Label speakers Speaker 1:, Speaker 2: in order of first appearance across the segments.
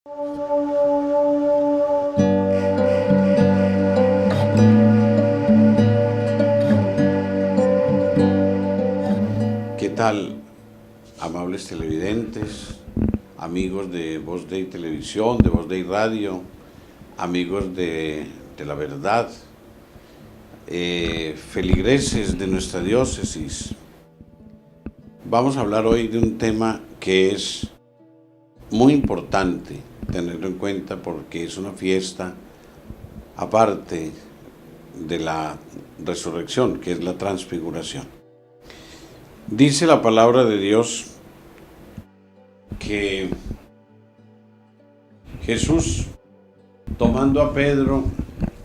Speaker 1: ¿Qué tal, amables televidentes, amigos de Voz Dei Televisión, de Voz Dei Radio, amigos de la verdad, feligreses de nuestra diócesis? Vamos a hablar hoy de un tema que es muy importante tenerlo en cuenta porque es una fiesta aparte de la resurrección, que es la transfiguración. Dice la palabra de Dios que Jesús, tomando a Pedro,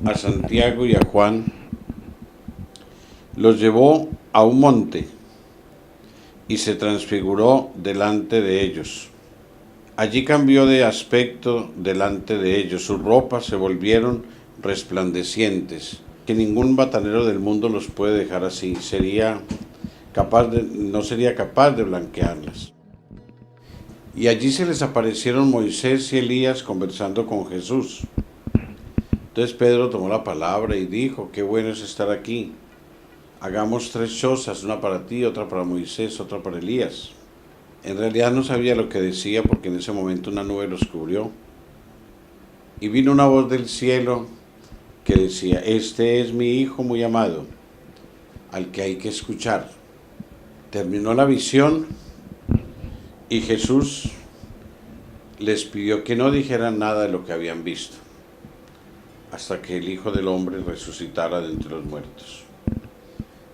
Speaker 1: a Santiago y a Juan, los llevó a un monte y se transfiguró delante de ellos. Allí cambió de aspecto delante de ellos, sus ropas se volvieron resplandecientes, que ningún batanero del mundo los puede dejar así, no sería capaz de blanquearlas. Y allí se les aparecieron Moisés y Elías conversando con Jesús. Entonces Pedro tomó la palabra y dijo: qué bueno es estar aquí. Hagamos 3 chozas, una para ti, otra para Moisés, otra para Elías. En realidad no sabía lo que decía porque en ese momento una nube los cubrió. Y vino una voz del cielo que decía: este es mi Hijo muy amado, al que hay que escuchar. Terminó la visión y Jesús les pidió que no dijeran nada de lo que habían visto, hasta que el Hijo del Hombre resucitara de entre los muertos.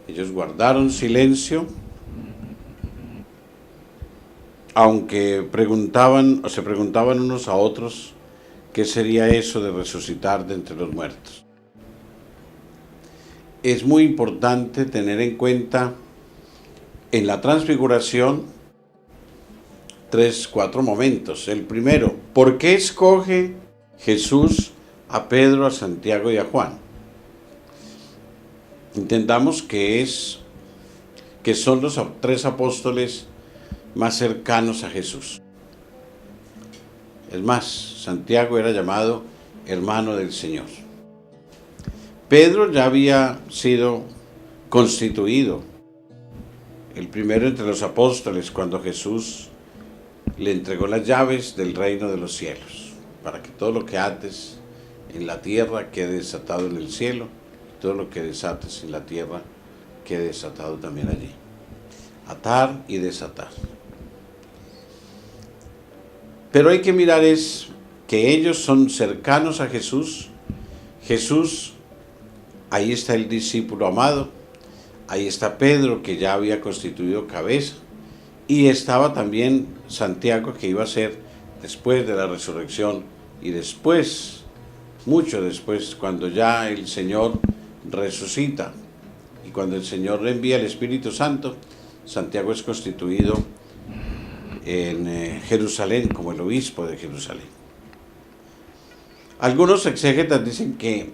Speaker 1: Ellos guardaron silencio, aunque se preguntaban unos a otros qué sería eso de resucitar de entre los muertos. Es muy importante tener en cuenta en la transfiguración 4 momentos. El primero, ¿por qué escoge Jesús a Pedro, a Santiago y a Juan? Entendamos que son los 3 apóstoles más cercanos a Jesús. Es más, Santiago era llamado hermano del Señor. Pedro ya había sido constituido el primero entre los apóstoles cuando Jesús le entregó las llaves del reino de los cielos, para que todo lo que ates en la tierra quede desatado en el cielo, y todo lo que desates en la tierra quede desatado también allí. Atar y desatar. Pero hay que mirar es que ellos son cercanos a Jesús. Jesús, ahí está el discípulo amado, ahí está Pedro, que ya había constituido cabeza, y estaba también Santiago, que iba a ser después de la resurrección y después, mucho después, cuando ya el Señor resucita y cuando el Señor le envía el Espíritu Santo, Santiago es constituido en Jerusalén como el obispo de Jerusalén. Algunos exégetas dicen que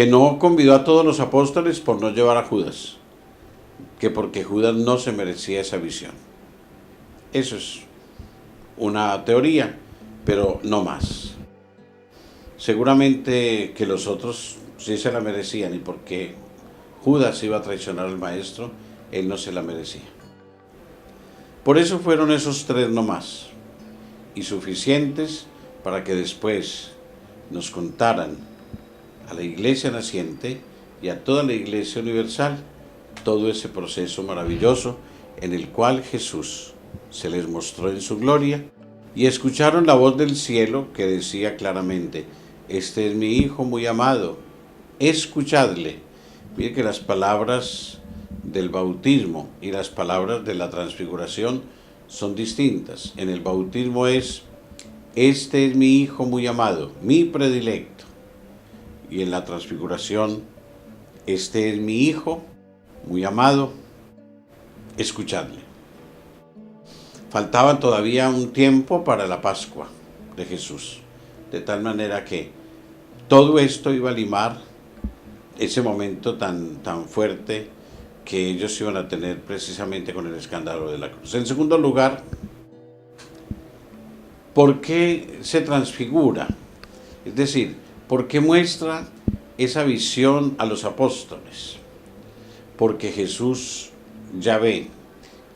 Speaker 1: no convidó a todos los apóstoles por no llevar a Judas, que porque Judas no se merecía esa visión. Eso es una teoría, pero no más. Seguramente que los otros sí se la merecían, y porque Judas iba a traicionar al maestro, él no se la merecía. Por eso fueron esos 3 nomás, y suficientes para que después nos contaran a la Iglesia naciente y a toda la Iglesia universal todo ese proceso maravilloso en el cual Jesús se les mostró en su gloria, y escucharon la voz del cielo que decía claramente: este es mi Hijo muy amado, escuchadle. Mire que las palabras del bautismo y las palabras de la transfiguración son distintas. En el bautismo es: este es mi Hijo muy amado, mi predilecto. Y en la transfiguración: este es mi Hijo muy amado, escuchadle. Faltaba todavía un tiempo para la Pascua de Jesús, de tal manera que todo esto iba a limar ese momento tan fuerte que ellos iban a tener precisamente con el escándalo de la cruz. En segundo lugar, ¿Por qué se transfigura? Es decir, ¿por qué muestra esa visión a los apóstoles? Porque Jesús ya ve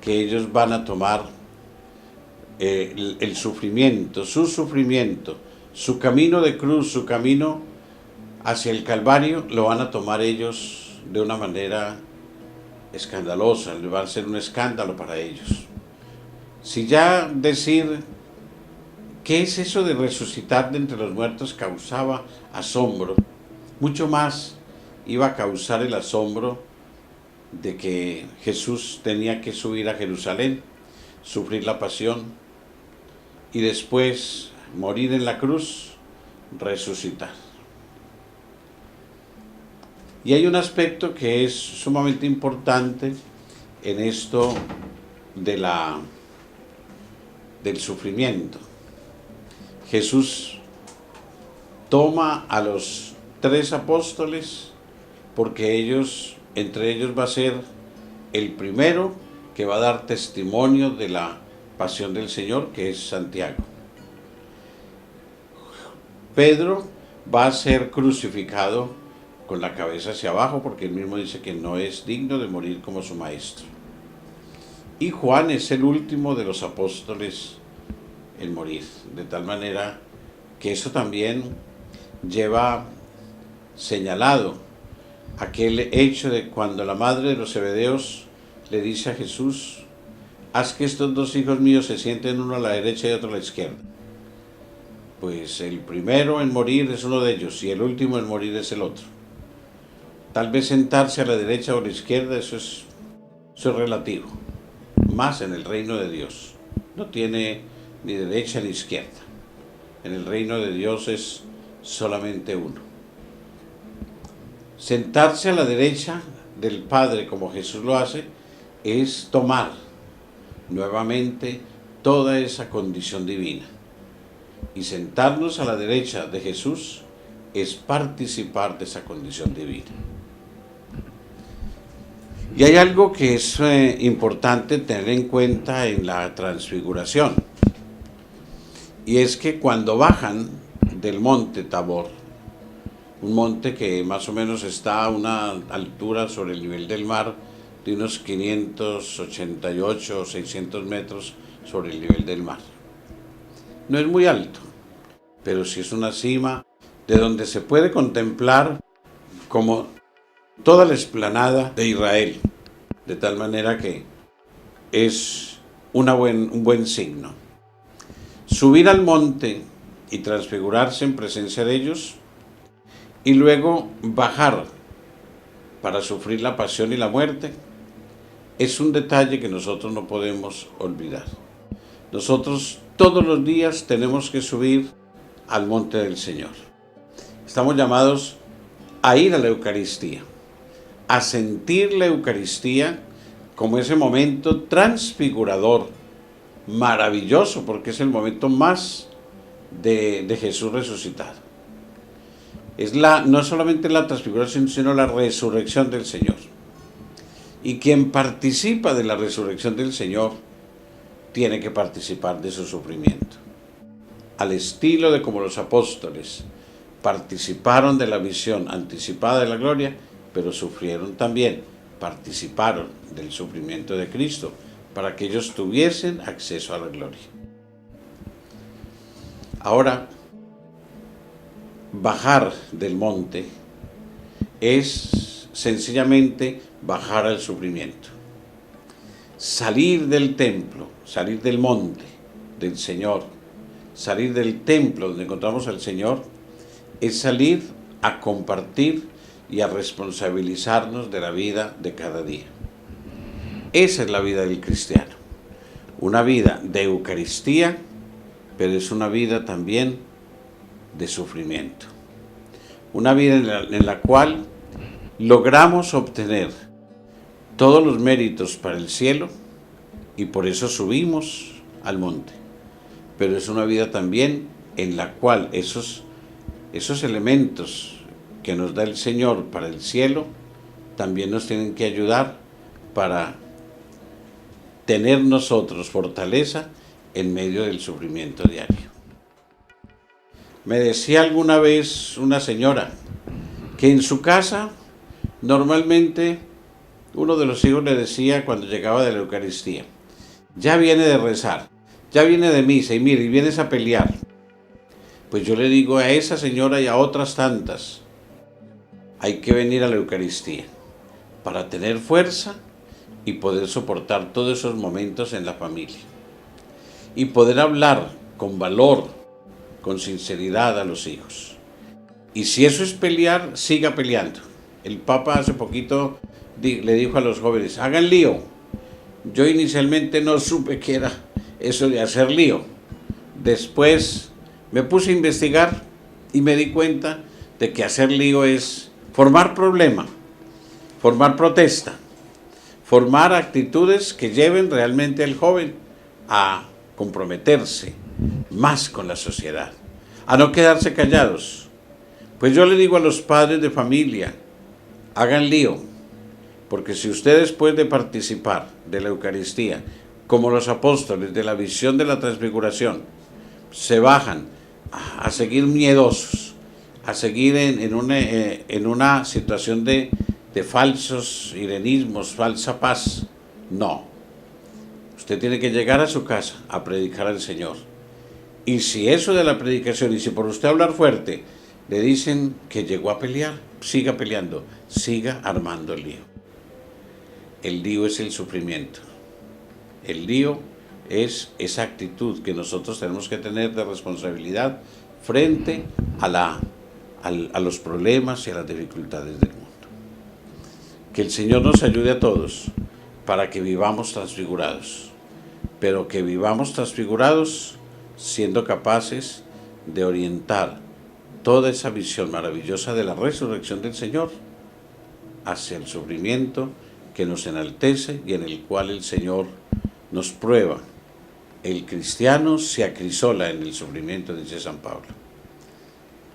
Speaker 1: que ellos van a tomar el sufrimiento, su camino de cruz, su camino hacia el Calvario, lo van a tomar ellos de una manera escandalosa, va a ser un escándalo para ellos. Si ya decir qué es eso de resucitar de entre los muertos causaba asombro, mucho más iba a causar el asombro de que Jesús tenía que subir a Jerusalén, sufrir la pasión y después morir en la cruz, resucitar. Y hay un aspecto que es sumamente importante en esto del sufrimiento. Jesús toma a los 3 apóstoles porque entre ellos va a ser el primero que va a dar testimonio de la pasión del Señor, que es Santiago. Pedro va a ser crucificado con la cabeza hacia abajo porque él mismo dice que no es digno de morir como su maestro. Y Juan es el último de los apóstoles en morir, de tal manera que eso también lleva señalado aquel hecho de cuando la madre de los Zebedeos le dice a Jesús: haz que estos 2 hijos míos se sienten uno a la derecha y otro a la izquierda. Pues el primero en morir es uno de ellos y el último en morir es el otro. Tal vez sentarse a la derecha o a la izquierda, eso es relativo. Más en el reino de Dios. No tiene ni derecha ni izquierda. En el reino de Dios es solamente uno. Sentarse a la derecha del Padre, como Jesús lo hace, es tomar nuevamente toda esa condición divina. Y sentarnos a la derecha de Jesús es participar de esa condición divina. Y hay algo que es importante tener en cuenta en la transfiguración. Y es que cuando bajan del monte Tabor, un monte que más o menos está a una altura sobre el nivel del mar de unos 588 o 600 metros sobre el nivel del mar. No es muy alto, pero sí es una cima de donde se puede contemplar como toda la explanada de Israel, de tal manera que es un buen signo. Subir al monte y transfigurarse en presencia de ellos y luego bajar para sufrir la pasión y la muerte es un detalle que nosotros no podemos olvidar. Nosotros todos los días tenemos que subir al monte del Señor. Estamos llamados a ir a la Eucaristía, a sentir la Eucaristía como ese momento transfigurador, maravilloso, porque es el momento más de Jesús resucitado. Es no solamente la transfiguración, sino la resurrección del Señor. Y quien participa de la resurrección del Señor tiene que participar de su sufrimiento. Al estilo de como los apóstoles participaron de la visión anticipada de la gloria, pero sufrieron también, participaron del sufrimiento de Cristo, para que ellos tuviesen acceso a la gloria. Ahora, bajar del monte es sencillamente bajar al sufrimiento. Salir del templo, salir del monte del Señor, salir del templo donde encontramos al Señor, es salir a compartir y a responsabilizarnos de la vida de cada día. Esa es la vida del cristiano, una vida de Eucaristía, pero es una vida también de sufrimiento, una vida en la cual logramos obtener todos los méritos para el cielo y por eso subimos al monte, pero es una vida también en la cual esos elementos que nos da el Señor para el cielo también nos tienen que ayudar para tener nosotros fortaleza en medio del sufrimiento diario. Me decía alguna vez una señora que en su casa normalmente uno de los hijos le decía cuando llegaba de la Eucaristía: ya viene de rezar, ya viene de misa y mire, y vienes a pelear. Pues yo le digo a esa señora y a otras tantas: hay que venir a la Eucaristía para tener fuerza y poder soportar todos esos momentos en la familia. Y poder hablar con valor, con sinceridad a los hijos. Y si eso es pelear, siga peleando. El Papa hace poquito le dijo a los jóvenes: hagan lío. Yo inicialmente no supe qué era eso de hacer lío. Después me puse a investigar y me di cuenta de que hacer lío es formar problema, formar protesta, formar actitudes que lleven realmente al joven a comprometerse más con la sociedad, a no quedarse callados. Pues yo le digo a los padres de familia: hagan lío, porque si ustedes, después de participar de la Eucaristía, como los apóstoles de la visión de la transfiguración, se bajan a seguir miedosos, a seguir en una situación de falsos irenismos, falsa paz, no. Usted tiene que llegar a su casa a predicar al Señor. Y si eso de la predicación, y si por usted hablar fuerte le dicen que llegó a pelear, siga peleando, siga armando el lío. El lío es el sufrimiento. El lío es esa actitud que nosotros tenemos que tener de responsabilidad frente a los problemas y a las dificultades del mundo. Que el Señor nos ayude a todos para que vivamos transfigurados, pero que vivamos transfigurados siendo capaces de orientar toda esa visión maravillosa de la resurrección del Señor hacia el sufrimiento que nos enaltece y en el cual el Señor nos prueba. El cristiano se acrisola en el sufrimiento, dice San Pablo.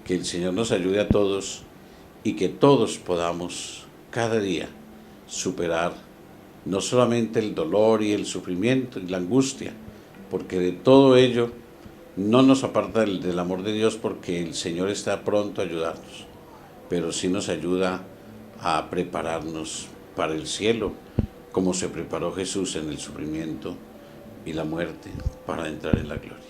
Speaker 1: Que el Señor nos ayude a todos y que todos podamos cada día superar no solamente el dolor y el sufrimiento y la angustia, porque de todo ello no nos aparta del amor de Dios, porque el Señor está pronto a ayudarnos, pero sí nos ayuda a prepararnos para el cielo, como se preparó Jesús en el sufrimiento y la muerte para entrar en la gloria.